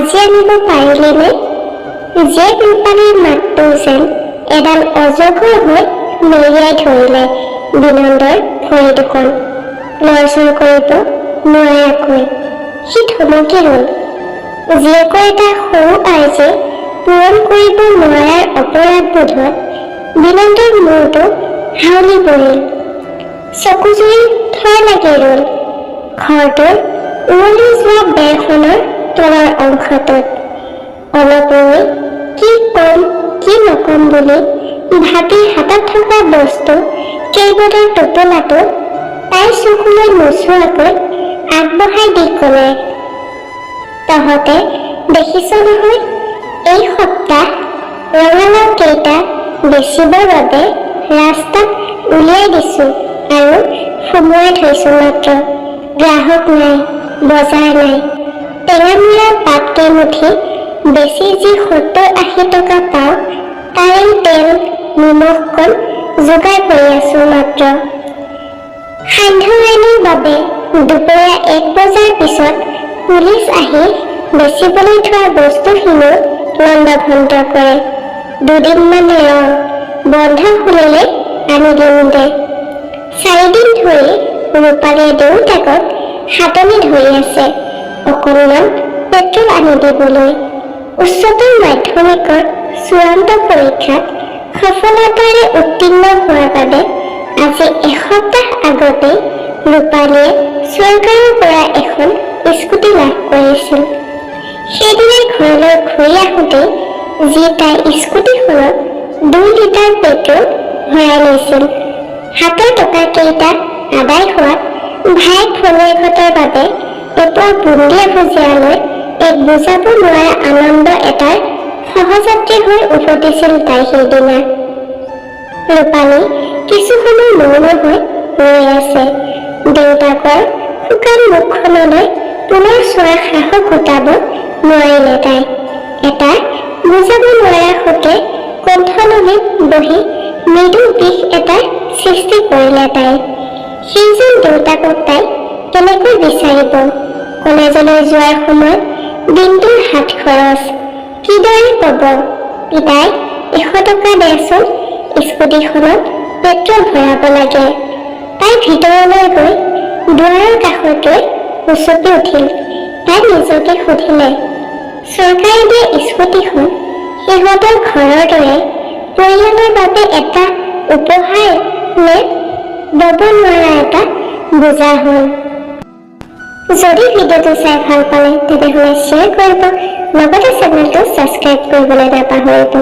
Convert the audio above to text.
আজি আনিব পাৰিলেনে? জীয়েক ৰূপালীৰ মাতটো যেন এডাল অজগৰ হৈ মেৰিয়াই ধৰিলে বিনন্দৰ ভৰি দুখন। লৰচৰ কৰিব নোৱাৰাকৈ সি থমকি ৰল। জীয়েকৰ এটা সৰু আৰ্জি পূৰণ কৰিব নোৱাৰাৰ অপৰাধবোধত বিনন্দৰ মূৰটো হাউলি পৰিল। চকুজুৰি থৰ লাগি ৰল ঘৰটোৰ উৱলি যোৱা বেৰখনৰ তলৰ অংশটোত। অলপ ৰৈ কি কম কি নকম বুলি ভাবি হাতত থকা বস্তু কেইবাটাৰ টোপোলাটো তাইৰ চকুলৈ নোচোৱাকৈ আগবঢ়াই দি ক'লে, তহঁতে দেখিছ নহয়, এই সপ্তাহ ৰঙালাও কেইটা বেচিবৰ বাবে ৰাস্তাত উলিয়াই দিছো আৰু সুমুৱাই থৈছো মাত্ৰ। গ্ৰাহক নাই, বজাৰ নাই। টেঙামৰা পাত কেইমুঠি বেছি যি 70-80 টকা পাওঁ তাৰেই তেল নিমখ কণ যোগাৰ কৰি আছো মাত্ৰ। সান্ধ্য আইনৰ বাবে দুপৰীয়া 1 বজাৰ পিছত পুলিচ আহি বেচিবলৈ থোৱা বস্তুখিনিও লণ্ডভণ্ড কৰে। দুদিনমান ৰ, বন্ধ খুলিলে আনি দিম দে। 4 দিন ধৰি ৰূপালীয়ে দেউতাকক হাতনি ধৰি আছে অকণমান পেট্ৰল আনি দিবলৈ। উচ্চতৰ মাধ্যমিকৰ চূড়ান্ত পৰীক্ষাত সফলতাৰে উত্তীৰ্ণ হোৱাৰ বাবে আজি এসপ্তাহ আগতেই ৰূপালীয়ে চৰকাৰৰ পৰা এখন স্কুটি লাভ কৰিছিল। সেইদিনাই ঘৰলৈ ঘূৰি আহোঁতেই যি তাই স্কুটিখনত 2 লিটাৰ পেট্ৰল ভৰাই লৈছিল। হাতৰ টকাকেইটা আদায় হোৱাত ভাইক ভনীয়েকহঁতৰ বাবে এপোৱা বুন্দিয়া ভুজিয়ালৈ এক বুজাব নোৱাৰা আনন্দ এটাৰ সহযাত্ৰী হৈ উভতিছিল তাই সেইদিনা। ৰূপালী কিছু সময় মৌন হৈ ৰৈ আছে। দেউতাকৰ শুকান মুখখনলৈ পুনৰ চোৱাৰ সাহস গোটাব নোৱাৰিলে তাই। এটা বুজাব নোৱাৰা শোকে কণ্ঠনলীত বহি মৃদু বিষ এটাৰ সৃষ্টি কৰিলে তাই। সেইজন দেউতাকক তাই কেনেকৈ বিচাৰিব? কলেজলৈ যোৱাৰ সময়ত দিনটোৰ হাত খৰচ কিদৰে ক'ব, পিতাই 100 টকা দেচোন, স্কুটিখনত পেট্ৰল ভৰাব লাগে। তাই ভিতৰলৈ গৈ দুৱাৰৰ কাষত ৰৈ উচকি উঠিল। তাই নিজকে সুধিলে, চৰকাৰে দিয়া স্কুটিখন সিহঁতৰ ঘৰৰ দৰে পৰিয়ালৰ বাবে এটা উপহাৰ নে ল'ব নোৱাৰা এটা বোজা হ'ল? যদি ভিডিঅ'টো চাই ভাল পালে তেতিয়াহ'লে শ্বেয়াৰ কৰিব, লগতে চেনেলটো ছাবস্ক্ৰাইব কৰিবলৈ নাপাহৰিব।